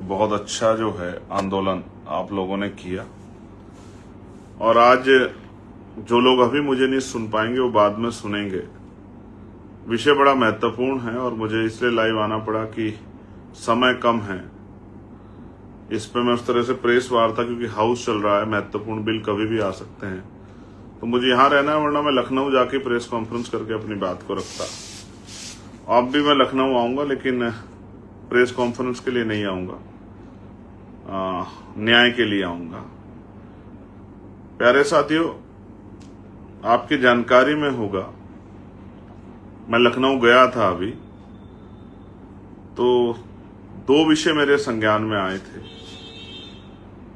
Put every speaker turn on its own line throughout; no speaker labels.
बहुत अच्छा जो है आंदोलन आप लोगों ने किया। और आज जो लोग अभी मुझे नहीं सुन पाएंगे वो बाद में सुनेंगे। विषय बड़ा महत्वपूर्ण है और मुझे इसलिए लाइव आना पड़ा कि समय कम है। इस पे मैं उस तरह से प्रेस वार्ता, क्योंकि हाउस चल रहा है, महत्वपूर्ण बिल कभी भी आ सकते हैं, तो मुझे यहाँ रहना है, वरना मैं लखनऊ जाके प्रेस कॉन्फ्रेंस करके अपनी बात को रखता। अब भी मैं लखनऊ आऊंगा, लेकिन प्रेस कॉन्फ्रेंस के लिए नहीं आऊंगा, न्याय के लिए आऊंगा। प्यारे साथियों, आपकी जानकारी में होगा, मैं लखनऊ गया था अभी, तो 2 विषय मेरे संज्ञान में आए थे।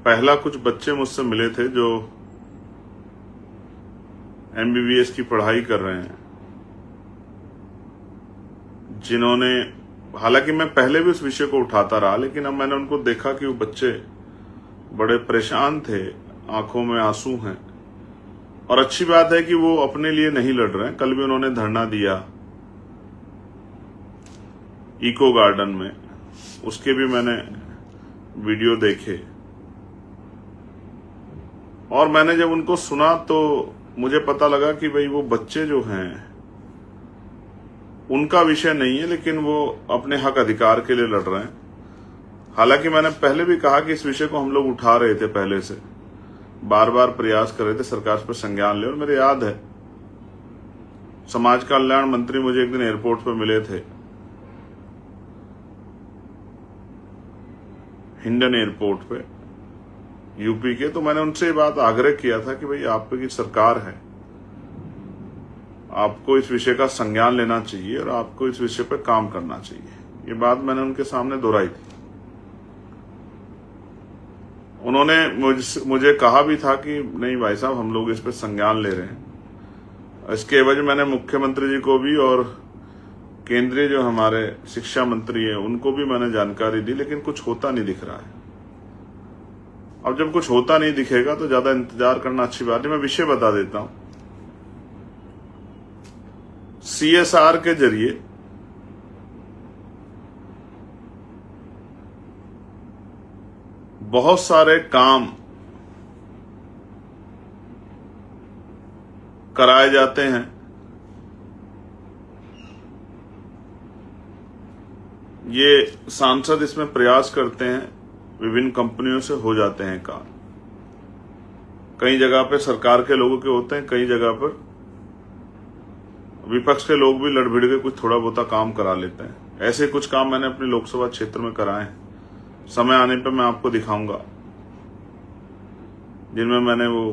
पहला, कुछ बच्चे मुझसे मिले थे जो MBBS की पढ़ाई कर रहे हैं, जिन्होंने, हालांकि मैं पहले भी उस विषय को उठाता रहा, लेकिन अब मैंने उनको देखा कि वो बच्चे बड़े परेशान थे, आंखों में आंसू हैं। और अच्छी बात है कि वो अपने लिए नहीं लड़ रहे हैं। कल भी उन्होंने धरना दिया इको गार्डन में, उसके भी मैंने वीडियो देखे। और मैंने जब उनको सुना तो मुझे पता लगा कि भाई वो बच्चे जो हैं उनका विषय नहीं है, लेकिन वो अपने हक अधिकार के लिए लड़ रहे हैं। हालांकि मैंने पहले भी कहा कि इस विषय को हम लोग उठा रहे थे, पहले से बार बार प्रयास कर रहे थे सरकार पर संज्ञान ले। और मेरे याद है, समाज कल्याण मंत्री मुझे एक दिन एयरपोर्ट पर मिले थे, हिंडन एयरपोर्ट पे, यूपी के। तो मैंने उनसे ये बात आग्रह किया था कि भाई आप पे की सरकार है, आपको इस विषय का संज्ञान लेना चाहिए और आपको इस विषय पर काम करना चाहिए। ये बात मैंने उनके सामने दोहराई थी। उन्होंने मुझे कहा भी था कि नहीं भाई साहब, हम लोग इस पर संज्ञान ले रहे हैं। इसके एवज मैंने मुख्यमंत्री जी को भी और केंद्रीय जो हमारे शिक्षा मंत्री है उनको भी मैंने जानकारी दी, लेकिन कुछ होता नहीं दिख रहा है। अब जब कुछ होता नहीं दिखेगा तो ज्यादा इंतजार करना अच्छी बात नहीं। मैं विषय बता देता हूं। CSR के जरिए बहुत सारे काम कराए जाते हैं। ये सांसद इसमें प्रयास करते हैं, विभिन्न कंपनियों से हो जाते हैं काम। कई जगह पे सरकार के लोगों के होते हैं, कई जगह पर विपक्ष के लोग भी लड़ भिड़ के कुछ थोड़ा बहुता काम करा लेते हैं। ऐसे कुछ काम मैंने अपने लोकसभा क्षेत्र में कराए हैं। समय आने पर मैं आपको दिखाऊंगा, जिनमें मैंने वो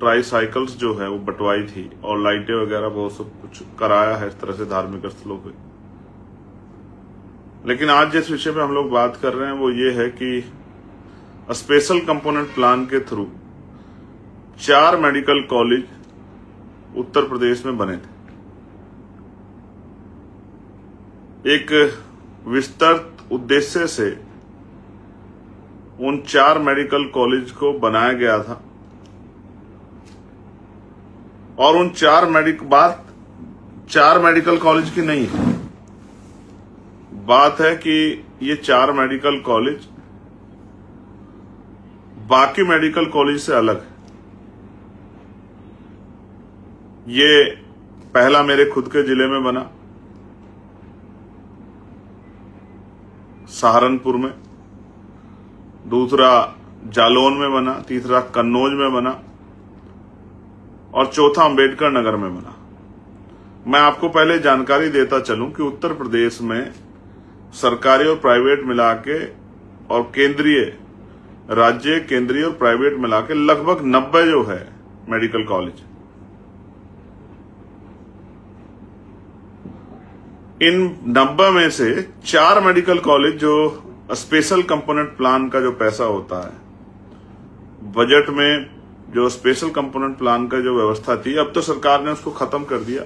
ट्राईसाइकिल्स जो है वो बंटवाई थी और लाइटें वगैरह बहुत सब कुछ कराया है इस तरह से धार्मिक स्थलों पे। लेकिन आज जिस विषय पे हम लोग बात कर रहे हैं वो ये है कि स्पेशल कंपोनेंट प्लान के through 4 medical college Uttar Pradesh में बने थे। एक विस्तृत उद्देश्य से उन 4 मेडिकल कॉलेज को बनाया गया था। और उन 4 मेडिकल कॉलेज की नहीं है, बात है कि ये 4 मेडिकल कॉलेज बाकी मेडिकल कॉलेज से अलग है। ये पहला मेरे खुद के जिले में बना, सहारनपुर में, दूसरा जालौन में बना, तीसरा कन्नौज में बना और चौथा अंबेडकर नगर में बना। मैं आपको पहले जानकारी देता चलूं कि उत्तर प्रदेश में सरकारी और प्राइवेट मिला के और राज्य केंद्रीय और प्राइवेट मिला के लगभग 90 जो है मेडिकल कॉलेज। इन 90 में से 4 मेडिकल कॉलेज जो स्पेशल कंपोनेंट प्लान का जो पैसा होता है, बजट में जो स्पेशल कंपोनेंट प्लान का जो व्यवस्था थी, अब तो सरकार ने उसको खत्म कर दिया।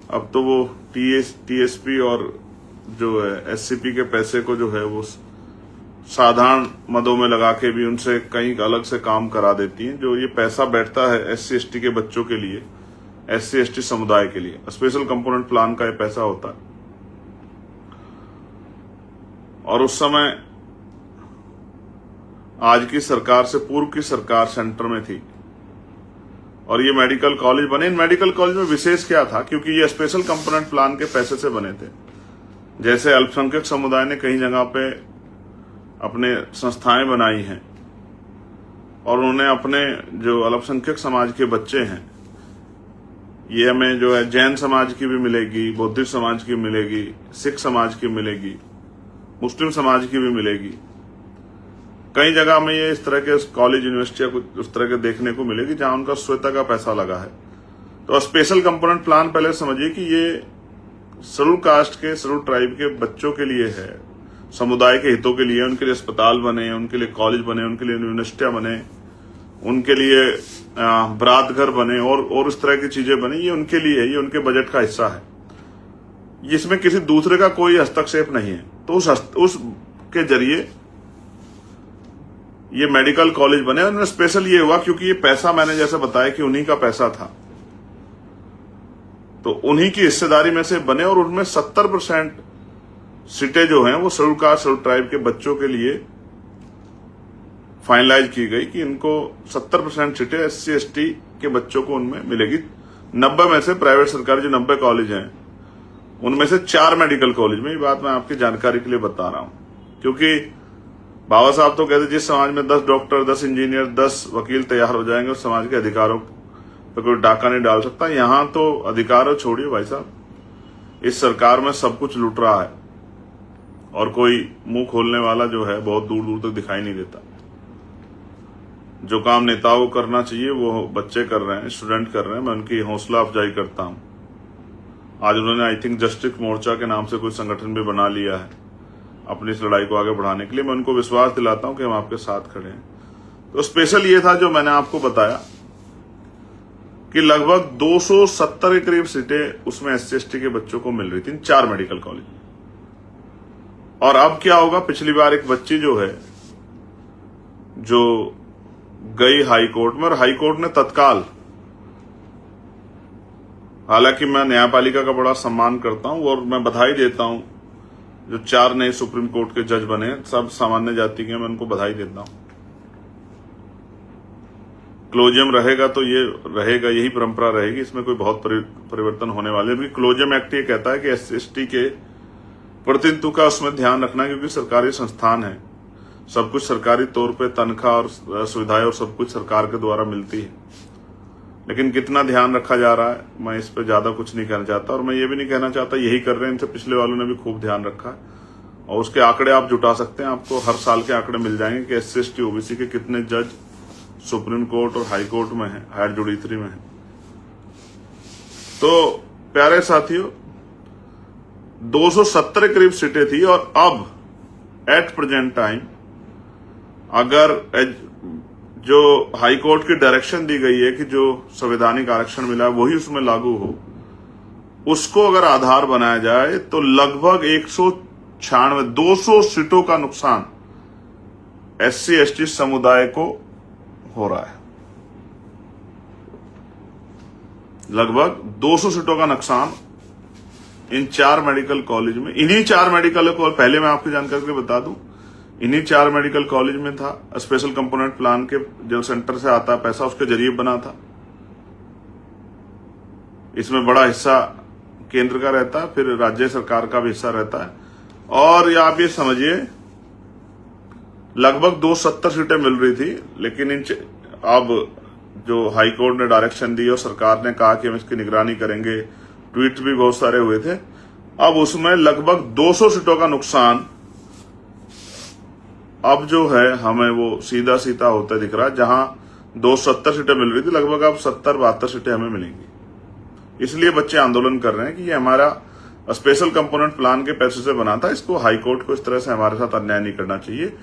अब तो वो TSP और जो है SCP के पैसे को जो है वो साधारण मदों में लगा के भी उनसे कहीं अलग से काम करा देती हैं। जो ये पैसा बैठता है SC/ST के बच्चों के लिए, SC/ST समुदाय के लिए, स्पेशल कंपोनेंट प्लान का ये पैसा होता है। और उस समय आज की सरकार से पूर्व की सरकार सेंटर में थी और ये मेडिकल कॉलेज बने। इन मेडिकल कॉलेज में विशेष क्या था, क्योंकि ये स्पेशल कंपोनेंट प्लान के पैसे से बने थे। जैसे अल्पसंख्यक समुदाय ने कई जगह पे अपने संस्थाएं बनाई हैं और उन्होंने अपने जो अल्पसंख्यक समाज के बच्चे हैं, ये हमें जो है जैन समाज की भी मिलेगी, बौद्धिस्ट समाज की मिलेगी, सिख समाज की मिलेगी, मुस्लिम समाज की भी मिलेगी। कई जगह में ये इस तरह के कॉलेज यूनिवर्सिटियां कुछ उस तरह के देखने को मिलेगी जहां उनका स्वतः का पैसा लगा है। तो स्पेशल कंपोनेंट प्लान पहले समझिए कि ये शेड्यूल कास्ट के, शेड्यूल ट्राइब के बच्चों के लिए है, समुदाय के हितों के लिए। उनके लिए अस्पताल बने, उनके लिए कॉलेज बने, उनके लिए यूनिवर्सिटियां बने, उनके लिए बरात घर बने और इस तरह की चीजें बने। ये उनके लिए है, ये उनके बजट का हिस्सा है, इसमें किसी दूसरे का कोई हस्तक्षेप नहीं है। तो उस के जरिए ये मेडिकल कॉलेज बने। और स्पेशल ये हुआ क्योंकि ये पैसा मैंने जैसे बताया कि उन्हीं का पैसा था, तो उन्हीं की हिस्सेदारी में से बने। और उनमें 70% सीटें जो हैं वो शेड्यूल कास्ट, शेड्यूल ट्राइब के बच्चों के लिए फाइनलाइज की गई कि इनको 70% सीटें SC ST के बच्चों को उनमें मिलेगी। 90 में से प्राइवेट सरकारी जो 90 कॉलेज हैं उनमें से 4 मेडिकल कॉलेज में। ये बात मैं आपकी जानकारी के लिए बता रहा हूं, क्योंकि बाबा साहब तो कहते जिस समाज में 10 डॉक्टर, 10 इंजीनियर, 10 वकील तैयार हो जाएंगे उस समाज के अधिकारों पर कोई डाका नहीं डाल सकता। यहां तो अधिकार छोड़िए भाई साहब, इस सरकार में सब कुछ लूट रहा है और कोई मुंह खोलने वाला जो है बहुत दूर दूर तक दिखाई नहीं देता। जो काम नेताओं को करना चाहिए वो बच्चे कर रहे हैं, स्टूडेंट कर रहे हैं। मैं उनकी हौसला अफजाई करता हूं। आज उन्होंने आई थिंक जस्टिस मोर्चा के नाम से कोई संगठन भी बना लिया है अपनी इस लड़ाई को आगे बढ़ाने के लिए। मैं उनको विश्वास दिलाता हूं कि हम आपके साथ खड़े हैं। तो स्पेशल ये था जो मैंने आपको बताया कि लगभग 270 के करीब सीटें उसमें SC ST के बच्चों को मिल रही थी 4 मेडिकल कॉलेज। और अब क्या होगा, पिछली बार एक बच्ची जो है जो गई हाई कोर्ट में, और हाई कोर्ट ने तत्काल, हालांकि मैं न्यायपालिका का बड़ा सम्मान करता हूं और मैं बधाई देता हूं जो 4 नए सुप्रीम कोर्ट के जज बने, सब सामान्य जाति के, मैं उनको बधाई देता हूं। क्लोजियम रहेगा तो ये रहेगा, यही परंपरा रहेगी, इसमें कोई बहुत परिवर्तन होने वाले। क्योंकि क्लोजियम एक्ट ये कहता है कि SC ST के प्रतिनिधित्व का उसमें ध्यान रखना, क्योंकि सरकारी संस्थान है, सब कुछ सरकारी तौर पे तनख्वाह और सुविधाएं और सब कुछ सरकार के द्वारा मिलती है। लेकिन कितना ध्यान रखा जा रहा है, मैं इस पे ज्यादा कुछ नहीं कहना चाहता। और मैं ये भी नहीं कहना चाहता यही कर रहे हैं, इनसे पिछले वालों ने भी खूब ध्यान रखा है। और उसके आंकड़े आप जुटा सकते हैं, आपको हर साल के आंकड़े मिल जाएंगे कि SC ST OBC के कितने जज सुप्रीम कोर्ट और हाई कोर्ट में है, हायर जुडिशरी में है। तो प्यारे साथियों, 270 करीब सीटें थी। और अब एट प्रेजेंट टाइम अगर जो हाई कोर्ट की डायरेक्शन दी गई है कि जो संवैधानिक आरक्षण मिला है वही उसमें लागू हो, उसको अगर आधार बनाया जाए तो लगभग 196, 200 सीटों का नुकसान SC ST समुदाय को हो रहा है। लगभग 200 सीटों का नुकसान इन 4 मेडिकल कॉलेज में, इन्हीं 4 मेडिकल कॉलेज, पहले मैं आपकी जानकारी के लिए बता दूं, इन्हीं 4 मेडिकल कॉलेज में था। स्पेशल कंपोनेंट प्लान के जो सेंटर से आता है पैसा, उसके जरिए बना था। इसमें बड़ा हिस्सा केंद्र का रहता है, फिर राज्य सरकार का भी हिस्सा रहता है। और आप ये समझिए लगभग 270 सीटें मिल रही थी। लेकिन अब जो हाई कोर्ट ने डायरेक्शन दी और सरकार ने कहा कि हम इसकी निगरानी करेंगे, ट्वीट भी बहुत सारे हुए थे, अब उसमें लगभग 200 सीटों का नुकसान अब जो है हमें वो सीधा सीधा होता दिख रहा है। जहां 270 सीटें मिल रही थी, लगभग अब 70-72 सीटें हमें मिलेंगी। इसलिए बच्चे आंदोलन कर रहे हैं कि ये हमारा स्पेशल कंपोनेंट प्लान के पैसे से बना था, इसको हाई कोर्ट को इस तरह से हमारे साथ अन्याय नहीं करना चाहिए।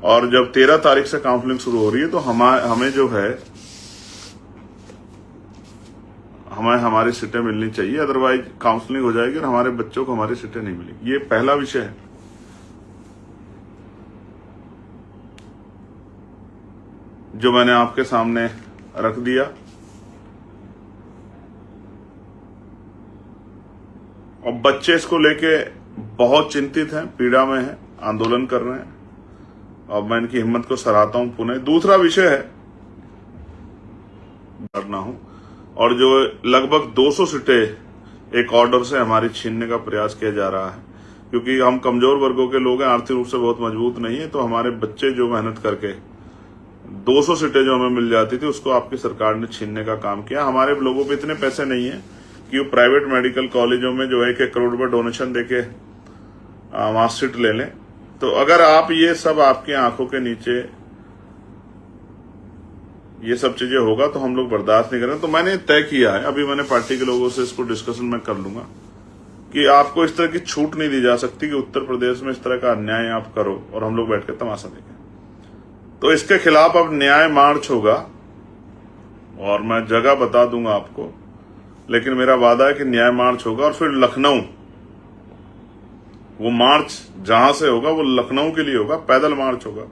और जब 13 तारीख से काउंसलिंग शुरू हो रही है तो हमें जो है हमें हमारी सीटें मिलनी चाहिए, अदरवाइज काउंसलिंग हो जाएगी और हमारे बच्चों को हमारी सीटें नहीं मिलेगी। ये पहला विषय है। जो मैंने आपके सामने रख दिया। और बच्चे इसको लेके बहुत चिंतित हैं, पीड़ा में हैं, आंदोलन कर रहे हैं। और मैं इनकी हिम्मत को सराहता हूं पुनः। दूसरा विषय है करना हूं, और जो लगभग 200 सीटें एक ऑर्डर से हमारी छीनने का प्रयास किया जा रहा है, क्योंकि हम कमजोर वर्गों के लोग हैं, आर्थिक रूप से बहुत मजबूत नहीं है, तो हमारे बच्चे जो मेहनत करके 200 सीटें जो हमें मिल जाती थी उसको आपकी सरकार ने छीनने का काम किया। हमारे लोगों पे इतने पैसे नहीं है कि वो प्राइवेट मेडिकल कॉलेजों में जो 1-1 करोड़ रुपए डोनेशन देके वहां सीट ले लें। तो अगर आप ये सब आपकी आंखों के नीचे ये सब चीजें होगा तो हम लोग बर्दाश्त नहीं करेंगे। तो मैंने तय किया है, अभी मैंने पार्टी के लोगों से इसको डिस्कशन में कर लूंगा कि आपको इस तरह की छूट नहीं दी जा सकती कि उत्तर प्रदेश में इस तरह का अन्याय आप करो और हम लोग बैठ कर तमाशा देखें। तो इसके खिलाफ अब न्याय मार्च होगा और मैं जगह बता दूंगा आपको, लेकिन मेरा वादा है कि न्याय मार्च होगा। और फिर लखनऊ, वो मार्च जहां से होगा वो लखनऊ के लिए होगा, पैदल मार्च होगा,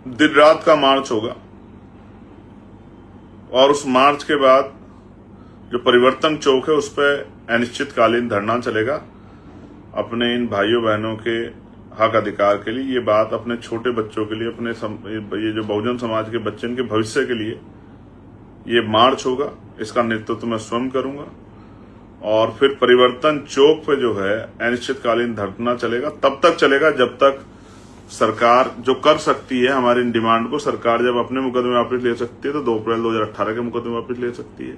दिन रात का मार्च होगा। और उस मार्च के बाद जो परिवर्तन चौक है उस पर अनिश्चितकालीन धरना चलेगा अपने इन भाइयों बहनों के हक अधिकार के लिए। ये बात अपने छोटे बच्चों के लिए, अपने ये जो बहुजन समाज के बच्चे, इनके भविष्य के लिए ये मार्च होगा। इसका नेतृत्व मैं स्वयं करूंगा। और फिर परिवर्तन चौक पे जो है अनिश्चितकालीन धरना चलेगा, तब तक चलेगा जब तक सरकार जो कर सकती है हमारी इन डिमांड को, सरकार जब अपने मुकदमे वापस ले सकती है तो 2 अप्रैल 2018 के मुकदमे वापस ले सकती है।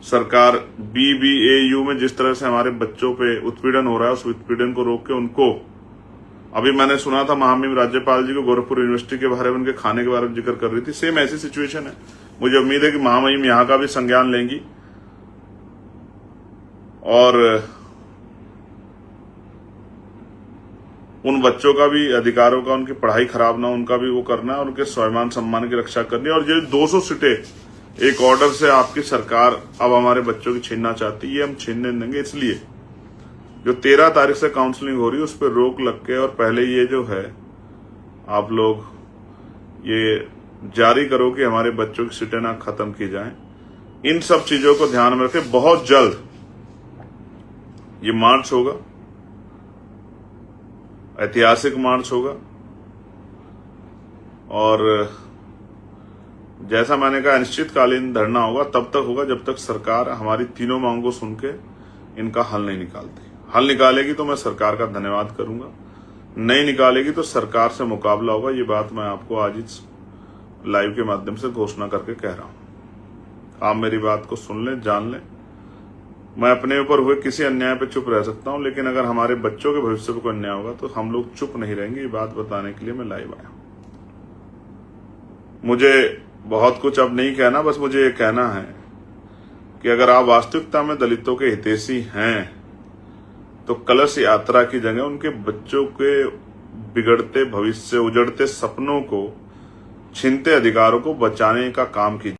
सरकार BBAU में जिस तरह से हमारे बच्चों पे उत्पीड़न हो रहा है उस उत्पीड़न को रोक के उनको, अभी मैंने सुना था महामहिम राज्यपाल जी को गोरखपुर यूनिवर्सिटी के बारे में, उनके खाने के बारे में जिक्र कर रही थी, सेम ऐसी सिचुएशन है। मुझे उम्मीद है कि महामहिम यहां का भी संज्ञान लेंगी और उन बच्चों का भी अधिकारों का, उनकी पढ़ाई खराब ना, उनका भी वो करना है और उनके स्वाभिमान सम्मान की रक्षा करनी है। और ये 200 सीटें एक ऑर्डर से आपकी सरकार अब हमारे बच्चों की छीनना चाहती है, ये हम छीनने देंगे। इसलिए जो 13 तारीख से काउंसलिंग हो रही है उस पर रोक लग के, और पहले ये जो है आप लोग ये जारी करो कि हमारे बच्चों की सीटें ना खत्म की जाएं। इन सब चीजों को ध्यान में रखें। बहुत जल्द ये मार्च होगा, ऐतिहासिक मार्च होगा। और जैसा मैंने कहा अनिश्चितकालीन धरना होगा, तब तक होगा जब तक सरकार हमारी तीनों मांगों को सुन के इनका हल नहीं निकालती। हल निकालेगी तो मैं सरकार का धन्यवाद करूंगा, नहीं निकालेगी तो सरकार से मुकाबला होगा। ये बात मैं आपको आज इस लाइव के माध्यम से घोषणा करके कह रहा हूं। आप मेरी बात को सुन लें, जान लें। मैं अपने ऊपर हुए किसी अन्याय पे चुप रह सकता हूं, लेकिन अगर हमारे बच्चों के भविष्य पर कोई अन्याय होगा तो हम लोग चुप नहीं रहेंगे। ये बात बताने के लिए मैं लाइव आया हूं। मुझे बहुत कुछ अब नहीं कहना, बस मुझे ये कहना है कि अगर आप वास्तविकता में दलितों के हितैषी हैं तो कलश यात्रा की जगह उनके बच्चों के बिगड़ते भविष्य, उजड़ते सपनों को, छीनते अधिकारों को बचाने का काम कीजिए।